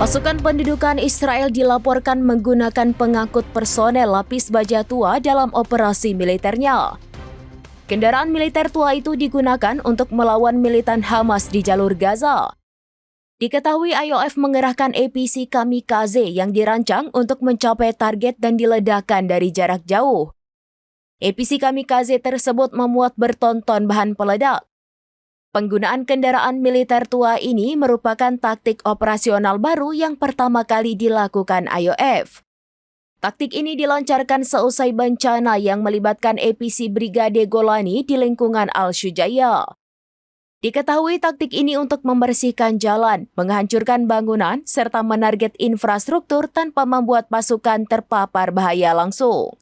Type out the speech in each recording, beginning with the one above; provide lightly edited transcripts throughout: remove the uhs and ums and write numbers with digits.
Pasukan pendudukan Israel dilaporkan menggunakan pengangkut personel lapis baja tua dalam operasi militernya. Kendaraan militer tua itu digunakan untuk melawan militan Hamas di jalur Gaza. Diketahui IOF mengerahkan APC kamikaze yang dirancang untuk mencapai target dan diledakkan dari jarak jauh. APC kamikaze tersebut memuat bertonton bahan peledak. Penggunaan kendaraan militer tua ini merupakan taktik operasional baru yang pertama kali dilakukan IOF. Taktik ini dilancarkan seusai bencana yang melibatkan APC Brigade Golani di lingkungan Al-Shujaiya. Diketahui taktik ini untuk membersihkan jalan, menghancurkan bangunan, serta menarget infrastruktur tanpa membuat pasukan terpapar bahaya langsung.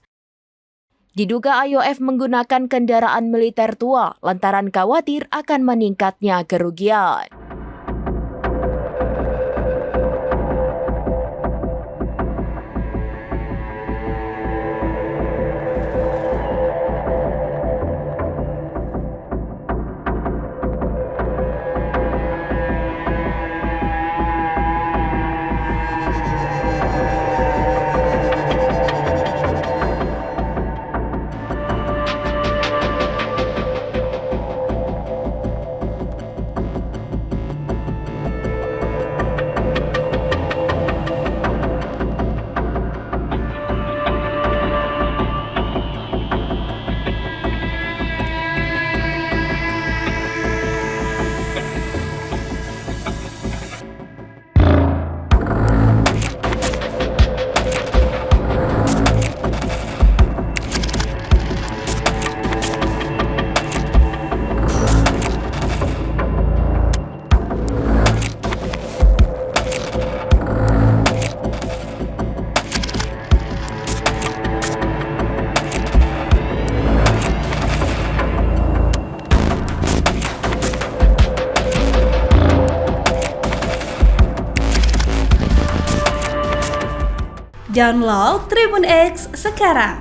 Diduga IOF menggunakan kendaraan militer tua lantaran khawatir akan meningkatnya kerugian. Download Tribun X sekarang,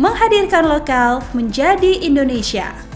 menghadirkan lokal menjadi Indonesia.